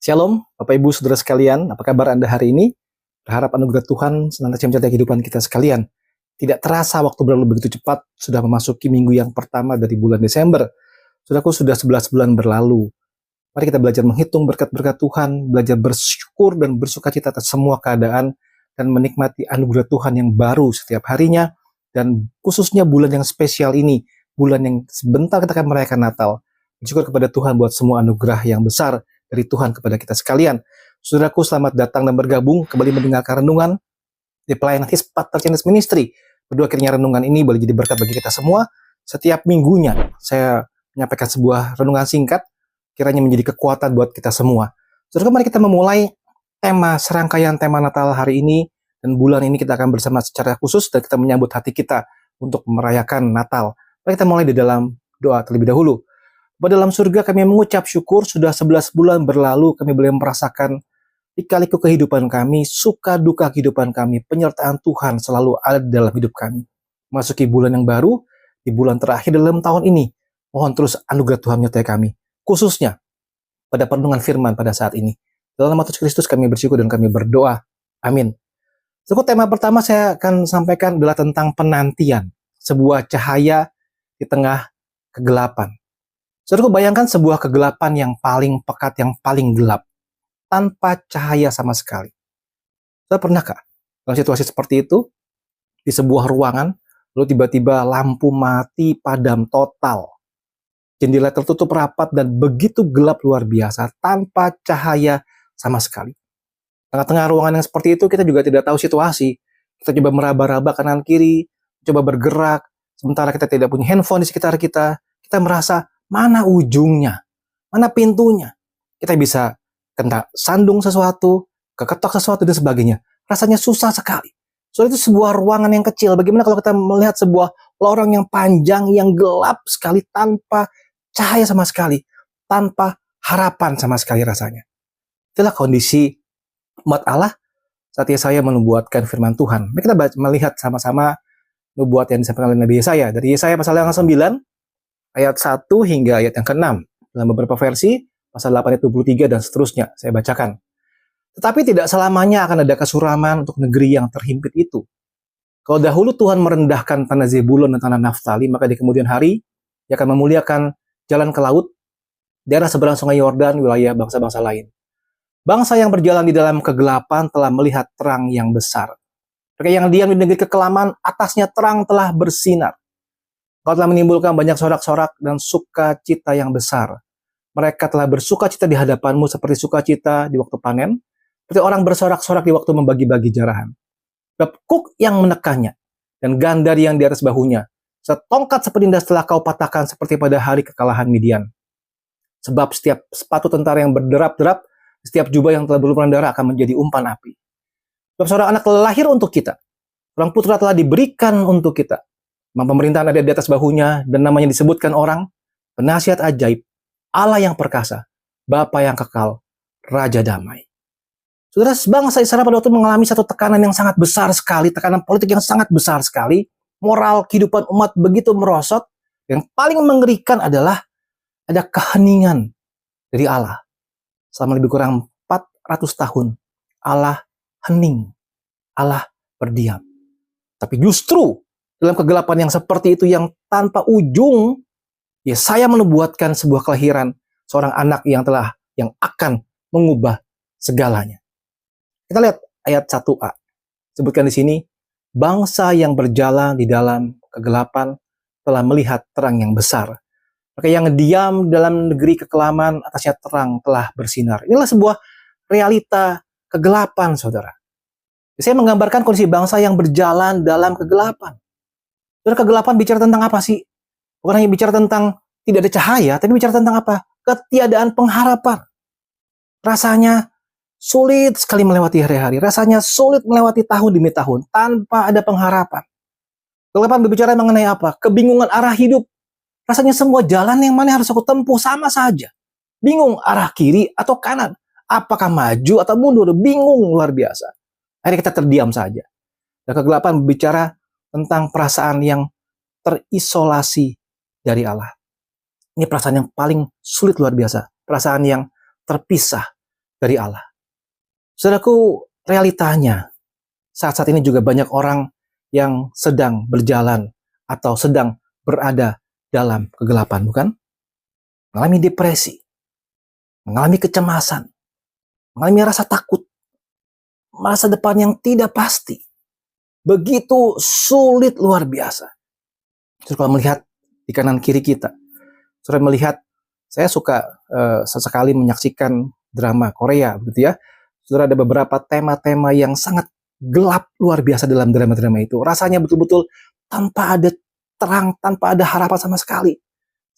Shalom, Bapak Ibu Saudara sekalian, apa kabar Anda hari ini? Berharap anugerah Tuhan senantiasa mencapai kehidupan kita sekalian. Tidak terasa waktu berlalu begitu cepat, sudah memasuki minggu yang pertama dari bulan Desember. Saudaraku, sudah 11 bulan berlalu. Mari kita belajar menghitung berkat-berkat Tuhan, belajar bersyukur dan bersukacita atas semua keadaan, dan menikmati anugerah Tuhan yang baru setiap harinya, dan khususnya bulan yang spesial ini, bulan yang sebentar kita akan merayakan Natal. Bersyukur kepada Tuhan buat semua anugerah yang besar dari Tuhan kepada kita sekalian. Saudaraku, selamat datang dan bergabung kembali mendengarkan renungan di pelayanan His Pater Channel Ministry. Berdoa kiranya renungan ini boleh jadi berkat bagi kita semua. Setiap minggunya saya menyampaikan sebuah renungan singkat, kiranya menjadi kekuatan buat kita semua. Saudara, mari kita memulai serangkaian tema Natal hari ini, dan bulan ini kita akan bersama secara khusus dan kita menyambut hati kita untuk merayakan Natal. Mari kita mulai di dalam doa terlebih dahulu. Bapa dalam surga, kami mengucap syukur sudah 11 bulan berlalu kami boleh merasakan lika-liku kehidupan kami, suka duka kehidupan kami, penyertaan Tuhan selalu ada dalam hidup kami. Masuki bulan yang baru, di bulan terakhir dalam tahun ini, mohon terus anugerah Tuhan menyertai kami, khususnya pada perenungan firman pada saat ini. Dalam nama Yesus Kristus kami bersyukur dan kami berdoa. Amin. Cukup, tema pertama saya akan sampaikan adalah tentang penantian, sebuah cahaya di tengah kegelapan. Saudara, bayangkan sebuah kegelapan yang paling pekat, yang paling gelap, tanpa cahaya sama sekali. Saudara, pernahkah dalam situasi seperti itu, di sebuah ruangan, lalu tiba-tiba lampu mati padam total, jendela tertutup rapat dan begitu gelap luar biasa, tanpa cahaya sama sekali. Tengah-tengah ruangan yang seperti itu, kita juga tidak tahu situasi. Kita coba meraba-raba kanan kiri, coba bergerak, sementara kita tidak punya handphone di sekitar kita. Kita merasa, mana ujungnya? Mana pintunya? Kita bisa kena sandung sesuatu, keketok sesuatu, dan sebagainya. Rasanya susah sekali. Soalnya itu sebuah ruangan yang kecil. Bagaimana kalau kita melihat sebuah lorong yang panjang, yang gelap sekali, tanpa cahaya sama sekali, tanpa harapan sama sekali rasanya. Itulah kondisi umat Allah saat Yesaya menubuatkan firman Tuhan. Mari kita melihat sama-sama nubuat yang disampaikan oleh Nabi Yesaya. Dari Yesaya pasal yang 9, ayat 1 hingga ayat yang ke-6. Dalam beberapa versi, pasal 8 ayat 23 dan seterusnya, saya bacakan. Tetapi tidak selamanya akan ada kesuraman untuk negeri yang terhimpit itu. Kalau dahulu Tuhan merendahkan tanah Zebulon dan tanah Naftali, maka di kemudian hari, Dia akan memuliakan jalan ke laut, daerah seberang sungai Yordan, wilayah bangsa-bangsa lain. Bangsa yang berjalan di dalam kegelapan telah melihat terang yang besar. Mereka yang diam di negeri kekelaman, atasnya terang telah bersinar. Kau telah menimbulkan banyak sorak-sorak dan sukacita yang besar. Mereka telah bersukacita di hadapanmu seperti sukacita di waktu panen, seperti orang bersorak-sorak di waktu membagi-bagi jarahan. Bekuk yang menekannya, dan gandar yang di atas bahunya, setongkat sepenindas telah kau patahkan seperti pada hari kekalahan Midian. Sebab setiap sepatu tentara yang berderap-derap, setiap jubah yang telah berlumuran darah akan menjadi umpan api. Sebab seorang anak telah lahir untuk kita, seorang putra telah diberikan untuk kita. Pemerintahan ada di atas bahunya, dan namanya disebutkan orang, penasihat ajaib, Allah yang perkasa, Bapa yang kekal, Raja damai. Saudara, bangsa Israel pada waktu mengalami satu tekanan yang sangat besar sekali, tekanan politik yang sangat besar sekali, moral kehidupan umat begitu merosot. Yang paling mengerikan adalah ada keheningan dari Allah. Selama lebih kurang 400 tahun, Allah hening, Allah berdiam. Tapi justru dalam kegelapan yang seperti itu, yang tanpa ujung, Yesaya menubuatkan sebuah kelahiran seorang anak yang akan mengubah segalanya. Kita lihat ayat 1a. Sebutkan di sini, bangsa yang berjalan di dalam kegelapan telah melihat terang yang besar. Mereka yang diam dalam negeri kekelaman, atasnya terang telah bersinar. Inilah sebuah realita kegelapan, saudara. Saya menggambarkan kondisi bangsa yang berjalan dalam kegelapan. Saudara, kegelapan bicara tentang apa sih? Bukan hanya bicara tentang tidak ada cahaya, tapi bicara tentang apa? Ketiadaan pengharapan. Rasanya sulit sekali melewati hari-hari. Rasanya sulit melewati tahun demi tahun tanpa ada pengharapan. Kegelapan berbicara mengenai apa? Kebingungan arah hidup. Rasanya semua jalan yang mana harus aku tempuh sama saja. Bingung arah kiri atau kanan. Apakah maju atau mundur? Bingung luar biasa. Akhirnya kita terdiam saja. Dan kegelapan berbicara tentang perasaan yang terisolasi dari Allah. Ini perasaan yang paling sulit luar biasa. Perasaan yang terpisah. dari Allah. Saudaraku, realitanya saat-saat ini juga banyak orang yang sedang berjalan atau sedang berada dalam kegelapan, bukan? Mengalami depresi, mengalami kecemasan, mengalami rasa takut, masa depan yang tidak pasti. Begitu sulit luar biasa. Terus kalau melihat di kanan kiri kita, saudara melihat, saya suka sesekali menyaksikan drama Korea, begitu ya. Saudara, ada beberapa tema-tema yang sangat gelap luar biasa dalam drama-drama itu. Rasanya betul-betul tanpa ada terang, tanpa ada harapan sama sekali.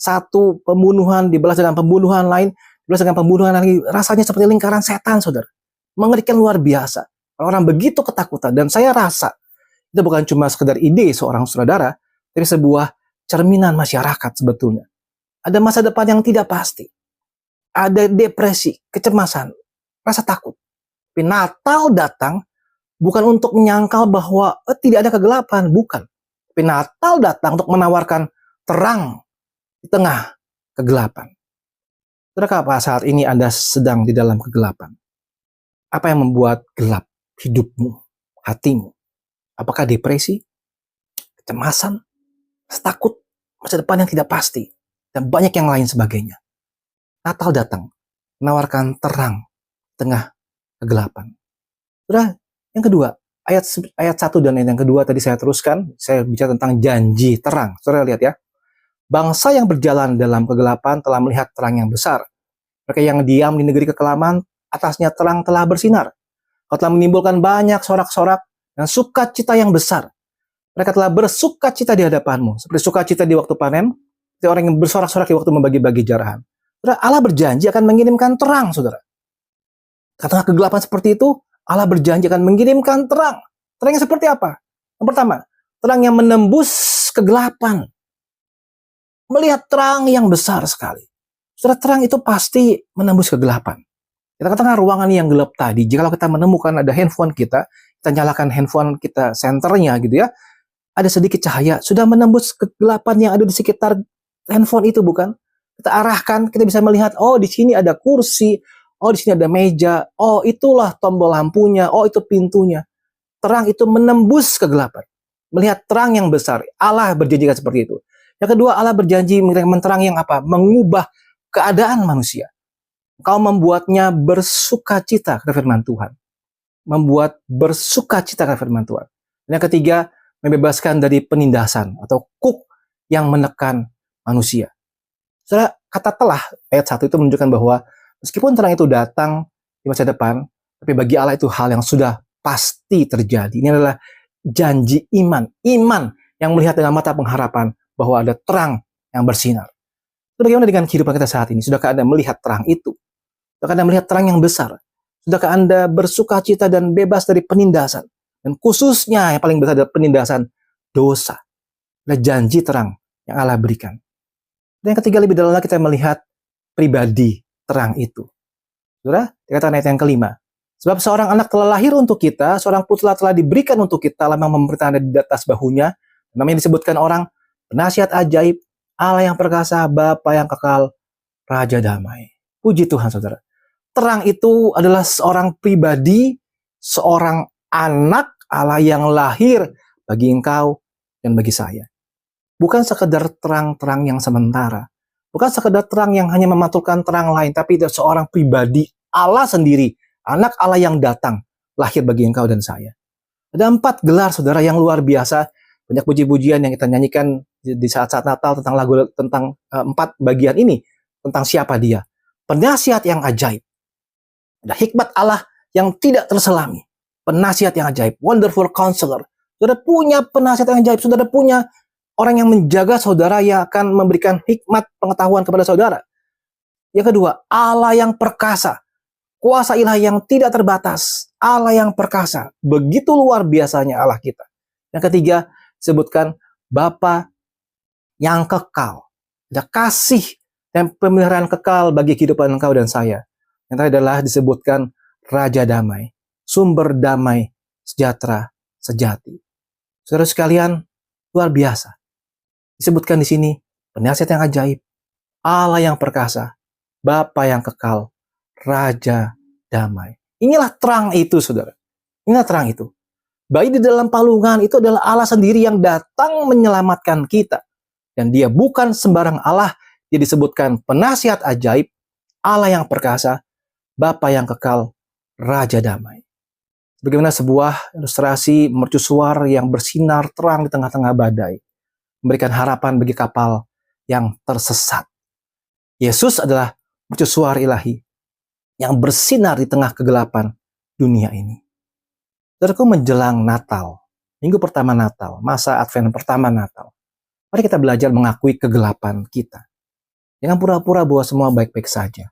Satu pembunuhan dibalas dengan pembunuhan lain, dibalas dengan pembunuhan lagi. Rasanya seperti lingkaran setan, saudara. Mengerikan luar biasa. Orang begitu ketakutan. Dan saya rasa itu bukan cuma sekedar ide seorang saudara, tapi sebuah cerminan masyarakat sebetulnya. Ada masa depan yang tidak pasti. Ada depresi, kecemasan, rasa takut. Tapi Natal datang bukan untuk menyangkal bahwa tidak ada kegelapan, bukan. Tapi Natal datang untuk menawarkan terang di tengah kegelapan. Saudara, apa saat ini Anda sedang di dalam kegelapan? Apa yang membuat gelap hidupmu, hatimu? Apakah depresi, kecemasan, takut, masa depan yang tidak pasti, dan banyak yang lain sebagainya? Natal datang menawarkan terang tengah kegelapan. Saudara, yang kedua, ayat 1 dan ayat yang kedua tadi saya teruskan, saya bicara tentang janji terang. Saudara lihat ya. Bangsa yang berjalan dalam kegelapan telah melihat terang yang besar. Mereka yang diam di negeri kekelaman, atasnya terang telah bersinar. Kau telah menimbulkan banyak sorak-sorak dan sukacita yang besar. Mereka telah bersukacita di hadapanmu, seperti sukacita di waktu panen, seperti orang yang bersorak-sorak di waktu membagi-bagi jarahan. Saudara, Allah berjanji akan mengirimkan terang, saudara. Karena kegelapan seperti itu, Allah berjanji akan mengirimkan terang. Terangnya seperti apa? Yang pertama, terang yang menembus kegelapan. Melihat terang yang besar sekali. Saudara, terang itu pasti menembus kegelapan. Kita katakan ruangan yang gelap tadi, jika kita menemukan ada handphone kita nyalakan handphone kita, senternya gitu ya, ada sedikit cahaya, sudah menembus kegelapan yang ada di sekitar handphone itu, bukan? Kita arahkan, kita bisa melihat, oh di sini ada kursi, oh di sini ada meja, oh itulah tombol lampunya, oh itu pintunya. Terang itu menembus kegelapan. Melihat terang yang besar, Allah berjanjikan seperti itu. Yang kedua, Allah berjanji memberikan terang yang apa? Mengubah keadaan manusia. Kau membuatnya bersukacita, kata firman Tuhan. Membuat bersukacita, kata firman Tuhan. Dan yang ketiga, membebaskan dari penindasan atau kuk yang menekan manusia. Saudara, kata telah ayat 1 itu menunjukkan bahwa meskipun terang itu datang di masa depan, tapi bagi Allah itu hal yang sudah pasti terjadi. Ini adalah janji iman. Iman yang melihat dengan mata pengharapan bahwa ada terang yang bersinar. Bagaimana dengan kehidupan kita saat ini? Sudahkah Anda melihat terang itu? Sudahkah Anda melihat terang yang besar? Sudahkah Anda bersukacita dan bebas dari penindasan? Dan khususnya yang paling besar adalah penindasan dosa. Adalah janji terang yang Allah berikan. Dan yang ketiga, lebih dalam lagi kita melihat pribadi terang itu. Saudara, dikatakan ayat yang kelima. Sebab seorang anak telah lahir untuk kita, seorang putra telah diberikan untuk kita, Allah memerintahkan di atas bahunya. Namanya disebutkan orang penasihat ajaib, Allah yang perkasa, Bapa yang kekal, Raja damai. Puji Tuhan, saudara. Terang itu adalah seorang pribadi, seorang anak Allah yang lahir bagi engkau dan bagi saya. Bukan sekedar terang-terang yang sementara. Bukan sekedar terang yang hanya memantulkan terang lain, tapi itu seorang pribadi Allah sendiri, anak Allah yang datang, lahir bagi engkau dan saya. Ada 4 gelar, saudara, yang luar biasa. Banyak puji-pujian yang kita nyanyikan di saat-saat Natal tentang lagu, tentang 4 bagian ini, tentang siapa dia. Penasihat yang ajaib. Ada hikmat Allah yang tidak terselami. Penasihat yang ajaib. Wonderful Counselor. Saudara punya penasihat yang ajaib. Saudara punya orang yang menjaga saudara, yang akan memberikan hikmat pengetahuan kepada saudara. Yang kedua, Allah yang perkasa. Kuasa ilahi yang tidak terbatas. Allah yang perkasa. Begitu luar biasanya Allah kita. Yang ketiga, sebutkan Bapa yang kekal. Ada kasih dan pemeliharaan kekal bagi kehidupan engkau dan saya. Yang terakhir adalah disebutkan Raja damai, sumber damai, sejahtera, sejati. Saudara sekalian, luar biasa. Disebutkan di sini penasihat yang ajaib, Allah yang perkasa, Bapa yang kekal, Raja damai. Inilah terang itu, saudara. Inilah terang itu. Bayi di dalam palungan itu adalah Allah sendiri yang datang menyelamatkan kita. Dan dia bukan sembarang Allah. Dia disebutkan penasihat ajaib, Allah yang perkasa, Bapa yang kekal, Raja damai. Bagaimana sebuah ilustrasi mercusuar yang bersinar terang di tengah-tengah badai. Memberikan harapan bagi kapal yang tersesat. Yesus adalah mercusuar ilahi yang bersinar di tengah kegelapan dunia ini. Saudaraku, menjelang Natal, minggu pertama Natal, masa Advent pertama Natal, mari kita belajar mengakui kegelapan kita. Jangan pura-pura bahwa semua baik-baik saja.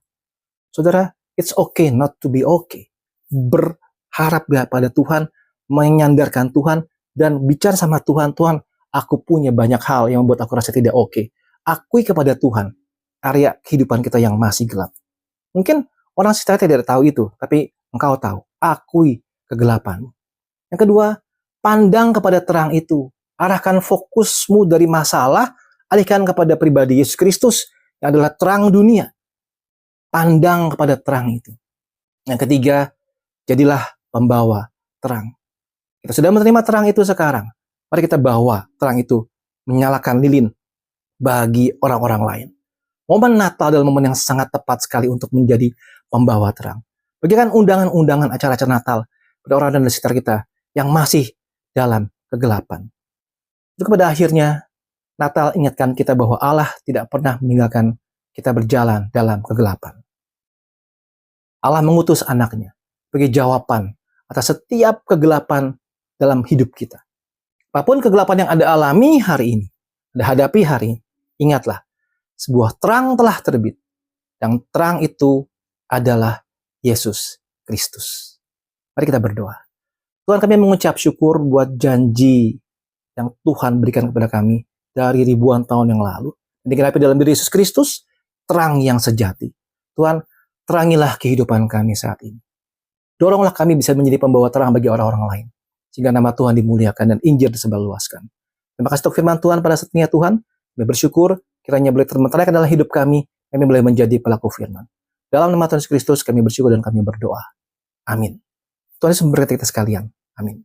Saudara, it's okay not to be okay. Berharap pada Tuhan, menyandarkan Tuhan, dan bicara sama Tuhan, Tuhan, aku punya banyak hal yang membuat aku rasa tidak oke. Akui kepada Tuhan area kehidupan kita yang masih gelap. Mungkin orang sekitar tidak tahu itu, tapi engkau tahu. Akui kegelapan. Yang kedua, pandang kepada terang itu. Arahkan fokusmu dari masalah, alihkan kepada pribadi Yesus Kristus yang adalah terang dunia. Pandang kepada terang itu. Yang ketiga, jadilah pembawa terang. Kita sudah menerima terang itu sekarang. Mari kita bawa terang itu, menyalakan lilin bagi orang-orang lain. Momen Natal adalah momen yang sangat tepat sekali untuk menjadi pembawa terang. Bagikan undangan-undangan acara-acara Natal pada orang-orang di sekitar kita yang masih dalam kegelapan. Itu pada akhirnya, Natal ingatkan kita bahwa Allah tidak pernah meninggalkan kita berjalan dalam kegelapan. Allah mengutus anaknya sebagai jawaban atas setiap kegelapan dalam hidup kita. Apapun kegelapan yang Anda alami hari ini, Anda hadapi hari ini, ingatlah, sebuah terang telah terbit. Dan terang itu adalah Yesus Kristus. Mari kita berdoa. Tuhan, kami mengucap syukur buat janji yang Tuhan berikan kepada kami dari ribuan tahun yang lalu. Dan digenapi dalam diri Yesus Kristus, terang yang sejati. Tuhan, terangilah kehidupan kami saat ini. Doronglah kami bisa menjadi pembawa terang bagi orang-orang lain. Sehingga nama Tuhan dimuliakan dan Injil disebarluaskan. Terima kasih untuk firman Tuhan pada saatnya Tuhan. Kami bersyukur kiranya boleh termentarakan dalam hidup kami boleh menjadi pelaku firman. Dalam nama Tuhan Yesus Kristus kami bersyukur dan kami berdoa. Amin. Tuhan Yesus memberkati kita sekalian. Amin.